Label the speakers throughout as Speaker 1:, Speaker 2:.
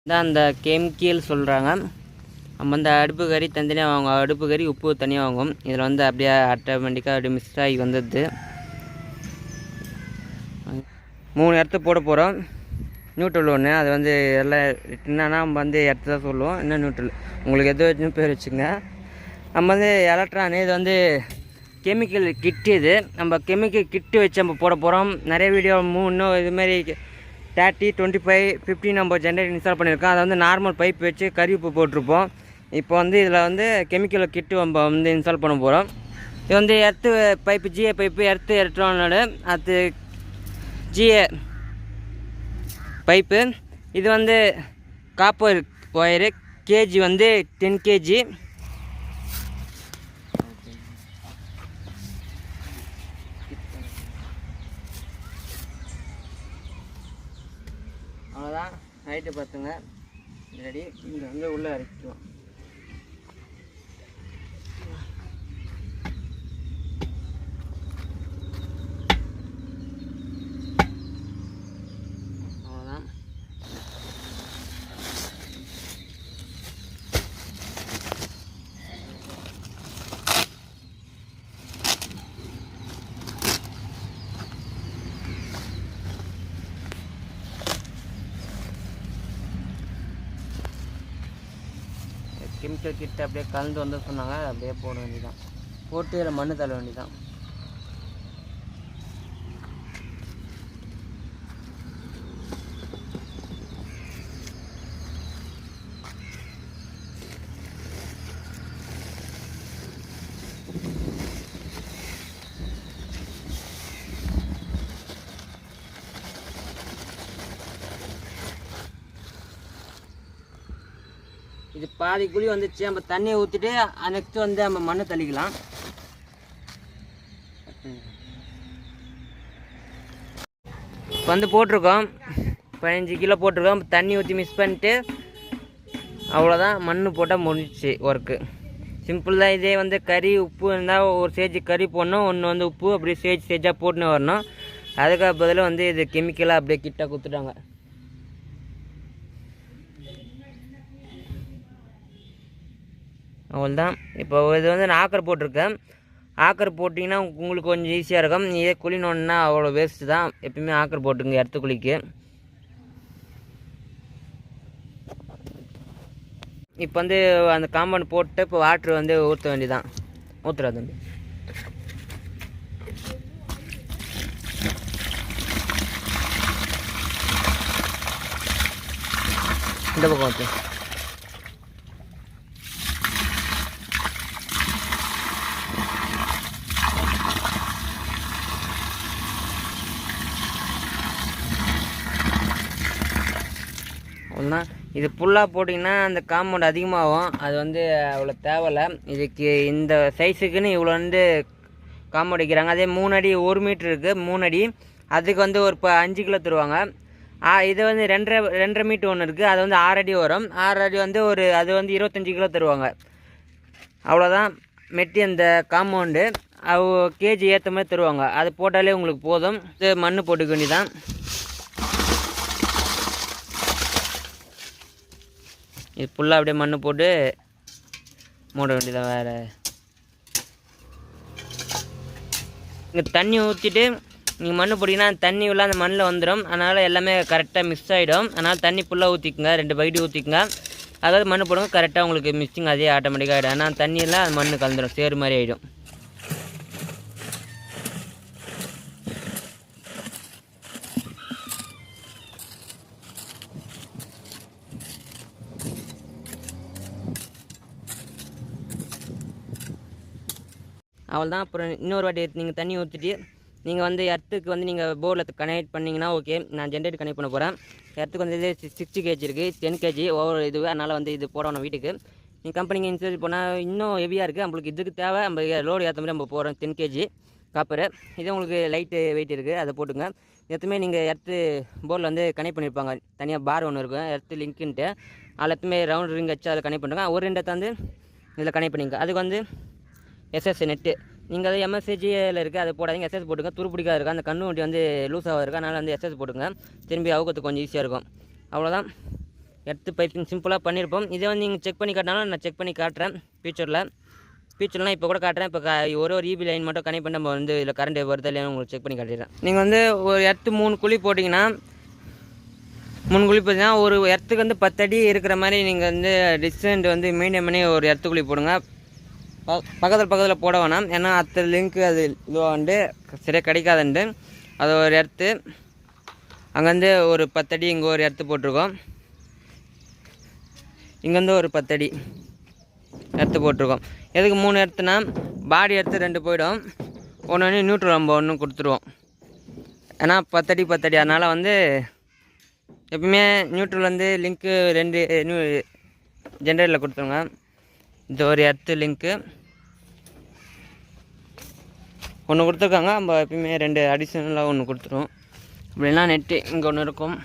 Speaker 1: இதான் அந்த கெமிக்கல் சொல்கிறாங்க. நம்ம வந்து அடுப்பு கறி தனித்தனியாக வாங்குவோம், அடுப்பு கறி உப்பு தனியாக வாங்குவோம். இதில் வந்து அப்படியே ஆட்டோமேட்டிக்காக அப்படியே மிக்ஸ் ஆகி வந்தது. 3 இடத்த போட போகிறோம். நியூட்ரல் ஒன்று, அது வந்து எல்லாம் என்னன்னா நம்ம வந்து இடத்த தான் சொல்லுவோம். என்ன நியூட்ரல் உங்களுக்கு எது வச்சுன்னு பேர் வச்சுங்க. நம்ம வந்து எலக்ட்ரானு, இது வந்து கெமிக்கல் கிட்டு. இது நம்ம கெமிக்கல் கிட்டு வச்சு நம்ம போட போகிறோம். நிறைய வீடியோ இன்னும் இதுமாரி 30, 25, 50 நம்ம ஜென்ரேட்டர் இன்ஸ்டால் பண்ணியிருக்கோம். அதை வந்து நார்மல் பைப் வச்சு கறி உப்பு போட்டிருப்போம். இப்போ வந்து இதில் வந்து கெமிக்கல் கிட்டு நம்ம வந்து இன்ஸ்டால் பண்ண போகிறோம். இது வந்து earth pipe, G A pipe, earth எலக்ட்ரானோட அது ஜிஏ பைப்பு. இது வந்து காப்பர் ஒயரு, கேஜி வந்து 10 kg. அவ்வளோதான், ஹைட்டு பார்த்துங்க. ரெடி. இங்கே வந்து உள்ளே அரைச்சிக்கலாம். அவ்வளோதான். கெமிக்கல் கிட்ட அப்படியே கலந்து வந்து சொன்னாங்க, அப்படியே போட வேண்டியதான். போட்டு இதில் மண் தள்ள வேண்டியதான். இது பாதி குழி வந்துச்சு. நம்ம தண்ணியை ஊற்றிட்டு நெக்ஸ்ட்டு வந்து நம்ம மண்ணை தள்ளிக்கலாம். இப்போ வந்து போட்டிருக்கோம், 15 கிலோ போட்டிருக்கோம். தண்ணி ஊற்றி மிக்ஸ் பண்ணிட்டு அவ்வளோதான், மண் போட்டால் முடிஞ்சிச்சு ஒர்க்கு. சிம்பிள் தான். இதே வந்து கறி உப்பு இருந்தால் ஒரு ஸ்டேஜ் கறி போடணும், ஒன்று வந்து உப்பு, அப்படியே ஸ்டேஜாக போட்டுன்னு வரணும். அதுக்கு பதில் வந்து இது கெமிக்கலாக அப்படியே கிட்ட கொடுத்துட்டாங்க. அவ்வளோதான். இப்போ இது வந்து நான் ஆக்கர் போட்டிருக்கேன். ஆக்கர் போட்டிங்கன்னா உங்களுக்கு கொஞ்சம் ஈஸியாக இருக்கும். இதே குழினோன்னா அவ்வளோ வேஸ்ட்டு தான். எப்பயுமே ஆக்கர் போட்டுங்க இடத்து குழிக்கு. இப்போ வந்து அந்த காம்பவுண்ட் போட்டு இப்போ வாட்ரு வந்து ஊற்ற வேண்டியதான். ஊற்றுறது வந்து இந்த பக்கம் ஊற்று. அவ்வளோதான். இது ஃபுல்லாக போட்டிங்கன்னா அந்த காம்பவுண்ட் அதிகமாகும். அது வந்து அவ்வளோ தேவையில்லை. இதுக்கு இந்த சைஸுக்குன்னு இவ்வளோ வந்து காம்பவுண்ட் வைக்கிறாங்க. அதே 3 அடி 1 மீட்ரு இருக்குது, 3 அடி. அதுக்கு வந்து ஒரு 5 கிலோ தருவாங்க. இது வந்து 2.5 மீட்ரு ஒன்று இருக்குது, அது வந்து 6 அடி வரும். 6 அடி வந்து அது வந்து 25 கிலோ தருவாங்க. அவ்வளோதான் மெட்டி. அந்த காம்பவுண்டு கேஜி ஏற்ற மாதிரி தருவாங்க. அது போட்டாலே உங்களுக்கு போதும். இது மண் போட்டுக்க வேண்டியதான். இது ஃபுல்லாக அப்படியே மண் போட்டு மூட வேண்டியதான். வேறு இங்கே தண்ணி ஊற்றிட்டு நீங்கள் மண் போட்டிங்கன்னா தண்ணி உள்ள அந்த மண்ணில் வந்துடும். அதனால் எல்லாமே கரெக்டாக மிக்ஸ் ஆகிடும். அதனால் தண்ணி ஃபுல்லாக ஊற்றிக்குங்க, 2 பக்கெட் ஊற்றிக்குங்க. அதாவது மண் போடுங்க, கரெக்டாக உங்களுக்கு மிக்சிங் அதே ஆட்டோமேட்டிக்காக ஆகிடும். ஆனால் தண்ணியெல்லாம் அது மண் கலந்துடும், சேறு மாதிரி ஆகிடும். அவ்வளோதான். அப்புறம் இன்னொரு வாட்டி நீங்கள் தண்ணி ஊற்றிட்டு நீங்கள் வந்து எர்த்துக்கு வந்து நீங்கள் போர்டில் கனெக்ட் பண்ணிங்கன்னா ஓகே. நான் ஜென்ரேட்டர் கனெக்ட் பண்ண போகிறேன். எர்த்துக்கு வந்து இது 60 kg இருக்குது, 10 kg ஓவர் இதுவே. அதனால் வந்து இது போடணும் வீட்டுக்கு. நீங்கள் கம்பெனிக்கு இன்சூரன்ஸ் போனால் இன்னும் ஹெவியாக இருக்குது. நம்மளுக்கு இதுக்கு தேவை நம்ம லோடு ஏற்ற மாதிரி நம்ம போகிறோம். 10 kg காப்பரு. இது உங்களுக்கு லைட்டு வெயிட் இருக்குது, அதை போட்டுங்க. எத்துமே நீங்கள் எர்த்து போர்டில் வந்து கனெக்ட் பண்ணியிருப்பாங்க. தனியாக பார் ஒன்று இருக்கும், எர்த்து லிங்க்குன்ட்டு. அதில் எத்துமே ரவுண்ட் ரிங் வச்சு அதில் கனெக்ட் பண்ணுறாங்க. ஒரு 2 வந்து இதில் கனெக்ட் பண்ணிங்க. அதுக்கு வந்து எஸ்எஸ் நெட்டு நீங்கள் அது எம்எஸ்சிஜியில் இருக்குது, அதை போடாதீங்க. எஸ்எஸ் போட்டுங்க. துரு பிடிக்காது இருக்கும், அந்த கண்ணு வண்டி வந்து லூஸாக இருக்குது. அதனால் வந்து எஸ்எஸ் போட்டுங்க. திரும்பி அவுக்கிறதுக்கு கொஞ்சம் ஈஸியாக இருக்கும். அவ்வளோதான். எர்த்து பைப்பிங் சிம்பிளாக பண்ணியிருப்போம். இதை வந்து நீங்கள் செக் பண்ணி காட்டினாலும் நான் செக் பண்ணி காட்டுறேன் ஃபியூச்சர்லாம் இப்போ கூட காட்டுறேன். இப்போ ஒரு ஈபி லைன் மட்டும் கனெக்ட் பண்ணி நம்ம வந்து இதில் கரண்ட் வருதா இல்லையான்னு உங்களுக்கு செக் பண்ணி காட்டிடுறேன். நீங்கள் வந்து ஒரு எர்த்து 3 குழி போட்டிங்கன்னா 3 குழி போட்டிங்கன்னா ஒரு எர்த்துக்கு வந்து 10 அடி இருக்கிற மாதிரி நீங்கள் வந்து டிஸ்டன்ட் வந்து மெயின்டைன் பண்ணி ஒரு எர்த்து குழி போடுங்க. பக்கத்தில் போட வேணாம், ஏன்னா அத்த லிங்க்கு அது இதுவாக வந்து சரியாக கிடைக்காதுண்டு. அது ஒரு எர்த்து அங்கேருந்து ஒரு 10 அடி இங்கே ஒரு எர்த்து போட்டிருக்கோம். இங்கேருந்து ஒரு 10 அடி எர்த்து போட்டிருக்கோம். எதுக்கு 3 எர்த்துனா பாடி எர்த்து 2 போயிடும், ஒன்று நியூட்ரல் நம்ம ஒன்று கொடுத்துருவோம். ஏன்னா 10 அடி 10 அடி, அதனால் வந்து எப்பவுமே நியூட்ரல் வந்து லிங்க்கு 2 ஜென்ரேட்டரில் கொடுத்துருங்க. இந்த ஒரு எர்த்து லிங்க்கு ஒன்று கொடுத்துருக்காங்க, நம்ம எப்பயுமே 2 அடிஷ்னலாக ஒன்று கொடுத்துருவோம். அப்படின்னா நெட்டு இங்கே ஒன்று இருக்கும்,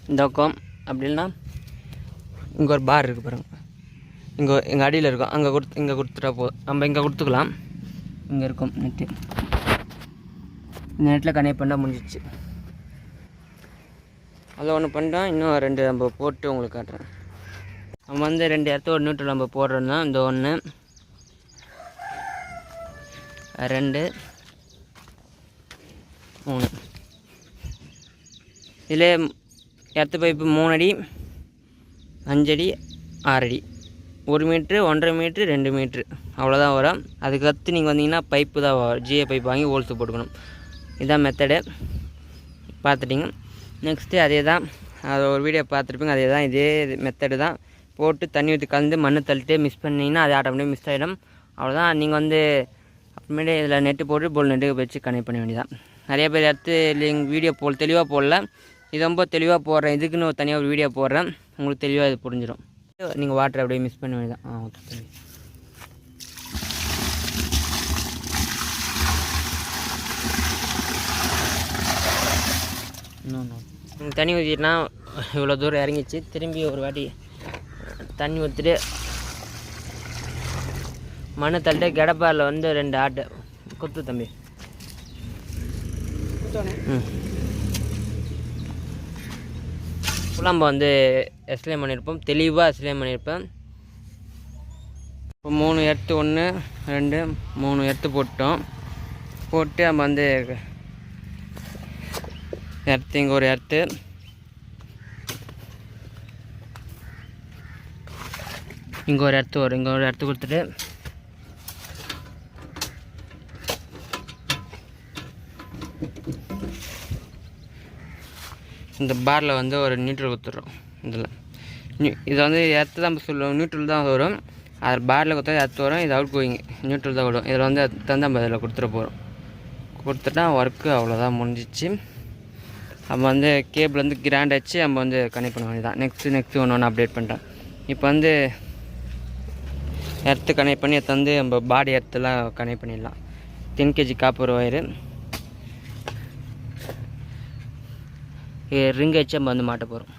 Speaker 1: இந்த பக்கம். அப்படின்னா இங்கே ஒரு பார் இருக்குது பாருங்கள், இங்கே எங்கள் அடியில் இருக்கும், இங்கே கொடுத்துட்டா போதும். நம்ம இங்கே கொடுத்துக்கலாம், இங்கே இருக்கும் நெட்டு. இந்த நெட்டில் கனெக்ட் பண்ணால் முடிஞ்சிச்சு. அதில் ஒன்று பண்ணிட்டோம், இன்னும் 2 நம்ம போட்டு உங்களுக்கு காட்டுறேன். நம்ம வந்து 2 இடத்த ஒரு நியூட்ரல் நம்ம போடுறோம் தான். இந்த 1 2 3 இதில் எர்த்து பைப்பு 3 அடி 5 அடி 6 அடி 1 மீட்ரு 1.5 மீட்ரு 2 மீட்ரு அவ்வளோதான் வரும். அதுக்கடுத்து நீங்கள் வந்தீங்கன்னா பைப்பு தான் ஜிஏ பைப் வாங்கி ஹோல்ஸு போட்டுக்கணும். இதுதான் மெத்தடு, பார்த்துட்டிங்க. நெக்ஸ்ட்டு அதே தான், அது ஒரு வீடியோ பார்த்துருப்பீங்க, அதே தான், இதே மெத்தடு தான். போட்டு தண்ணி ஊற்றி கலந்து மண் தள்ளிட்டு மிக்ஸ் பண்ணிங்கன்னா அது ஆட்டோமேட்டிக் மிக்ஸ் ஆகிடும். அவ்வளோதான். நீங்கள் வந்து அப்புறமேட்டு இதில் நெட்டு போட்டு போல் நெட்டு வச்சு கனெக்ட் பண்ண வேண்டியதான். நிறைய பேர் எடுத்து எங்கள் வீடியோ தெளிவாக போடல, இது ரொம்ப தெளிவாக போடுறேன். இதுக்குன்னு ஒரு தனியாக ஒரு வீடியோ போடுறேன், உங்களுக்கு தெளிவாக இது புரிஞ்சிடும். நீங்கள் வாட்டர் அப்படியே மிக்ஸ் பண்ண வேண்டியதான். ஓகே. நீங்கள் தண்ணி ஊற்றிட்டுனா இவ்வளோ தூரம் இறங்கிச்சு, திரும்பி ஒரு வாட்டி தண்ணி ஊற்றிட்டு மண் தள்ளிட்டு கிடப்பாரில் வந்து 2 ஆட்டு குத்து தம்பி. நம்ம வந்து எக்ஸ்பிளைன் பண்ணியிருப்போம், தெளிவாக எக்ஸ்பிளைன் பண்ணியிருப்பேன். இப்போ 3 எர்த்து 1 2 3 எர்த்து போட்டு நம்ம வந்து எர்த்து இங்கே ஒரு எர்த்து, இங்கே ஒரு எர்த்து வரும், இங்கே ஒரு எர்த்து கொடுத்துட்டு இந்த பாரில் வந்து ஒரு நியூட்ரல் கொடுத்துட்றோம். இதில் வந்து எர்த்து தான் சொல்லுவோம், நியூட்ரல் தான் வரும். அது பாரில் கொடுத்தா எர்த்து வரும், இது அவுட் கோயிங் நியூட்ரல் தான் வரும். இதில் வந்து தந்து நம்ம இதில் கொடுத்துட போகிறோம். கொடுத்துட்டா ஒர்க்கு அவ்வளோதான், முடிஞ்சிச்சு. நம்ம வந்து கேபிள் வந்து கிராண்ட் வச்சு நம்ம வந்து கனெக்ட் பண்ண வேண்டியதான். நெக்ஸ்ட்டு ஒன்று அப்டேட் பண்ணிட்டேன். இப்போ வந்து எர்த்து கனெக்ட் பண்ணி தந்து நம்ம பாடி எர்த்துலாம் கனெக்ட் பண்ணிடலாம். 10 kg காப்பர் ஒயரு ரிங் வச்சு நம்ம வந்து மாட்ட போகிறோம்.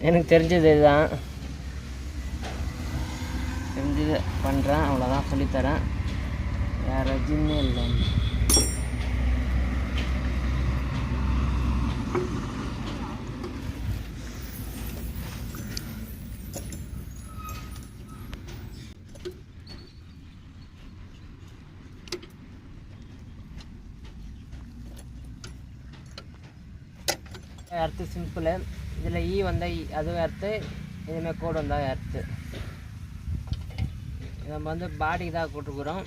Speaker 1: எனக்கு தெரிஞ்சது இதுதான், தெரிஞ்சது பண்ணுறேன், அவ்வளோதான் சொல்லித்தரேன், வேறு எதுவுமே இல்லை. எர்த்து சிம்பிளு, இதில் ஈ வந்தால் அதுவும் எர்த்து, இதுமாதிரி கோடு வந்தால் எர்த்து. நம்ம வந்து பாடிக்கு தான் கொடுத்துக்குறோம்,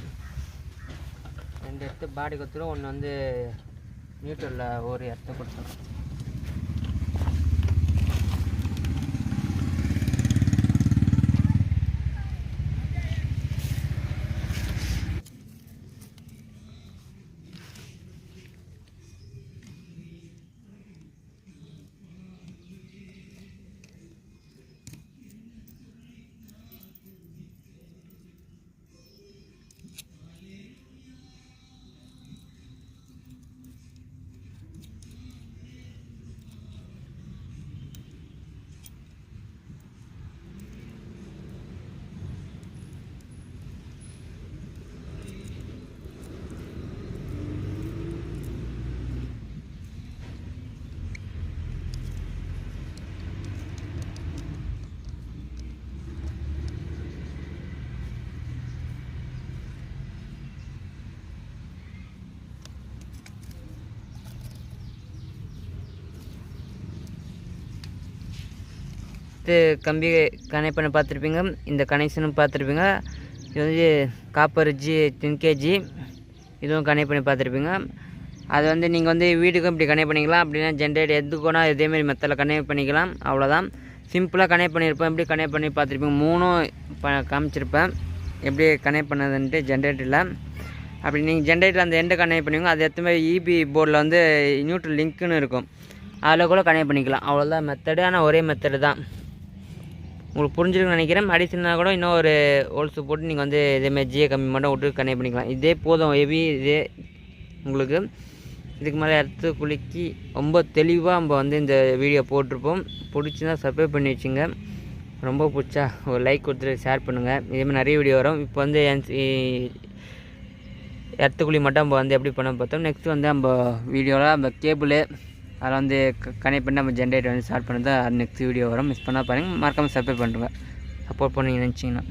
Speaker 1: 2 எர்த்து பாடி கொடுத்துரும், ஒன்று வந்து நியூட்ரலில் ஒரு எர்த்து கொடுத்துரும். கம்பி கனெக்ட் பண்ணி பார்த்துருப்பீங்க, இந்த கனெக்ஷனும் பார்த்துருப்பீங்க. இது வந்து காப்பர் 10 kg, இதுவும் கனெக்ட் பண்ணி பார்த்துருப்பீங்க. அது வந்து நீங்கள் வந்து வீட்டுக்கும் இப்படி கனெக்ட் பண்ணிக்கலாம், அப்படின்னா ஜென்ரேட் எதுக்குனா இதேமாரி மெத்தடில் கனெக்ட் பண்ணிக்கலாம். அவ்வளோதான், சிம்பிளாக கனெக்ட் பண்ணியிருப்பேன். எப்படி கனெக்ட் பண்ணி பார்த்துருப்பீங்க, 3 காமிச்சிருப்பேன் எப்படி கனெக்ட் பண்ணதுன்ட்டு ஜென்ரேட்டரில். அப்படி நீங்கள் ஜென்ரேட்டர் அந்த எண்டை கனெக்ட் பண்ணுவீங்க, அது எத்தனை இபி போர்டில் வந்து நியூட்ரல் லிங்க்குன்னு இருக்கும், அதில் கூட கனெக்ட் பண்ணிக்கலாம். அவ்வளோதான் மெத்தடு, ஆனால் ஒரே மெத்தடு தான். உங்களுக்கு புரிஞ்சிருக்குன்னு நினைக்கிறேன். அடிஷனாக கூட இன்னும் ஒரு ஹோல்ஸு போட்டு நீங்கள் வந்து இதேமாதிரி ஜிஏ கம்மி மட்டும் விட்டு கனெக்ட் பண்ணிக்கலாம். இதே போதும், ஹெவி இதே உங்களுக்கு. இதுக்கு மேலே எடுத்து குலுக்கி ரொம்ப தெளிவாக நம்ம வந்து இந்த வீடியோ போட்டிருப்போம். பிடிச்சிருந்தா சப்ஸ்கிரைப் பண்ணி வச்சுங்க. ரொம்ப பிடிச்சா ஒரு லைக் கொடுத்துட்டு ஷேர் பண்ணுங்கள். இதேமாதிரி நிறைய வீடியோ வரும். இப்போ வந்து எர்த்துக்குழி மட்டும் நம்ம வந்து எப்படி பண்ண பார்த்தோம். நெக்ஸ்ட் வந்து நம்ம வீடியோவில் நம்ம கேபிள் அதில் வந்து கனெக்ட் பண்ணி நம்ம ஜென்ரேட்டர் வந்து ஸ்டார்ட் பண்ணி தான் நெக்ஸ்ட் வீடியோ வரும். மிஸ் பண்ணால் பாருங்கள். மறக்காமல் சப்ஸ்கிரைப் பண்ணுறேங்க, சப்போர்ட் பண்ணி நினச்சிங்கன்னா.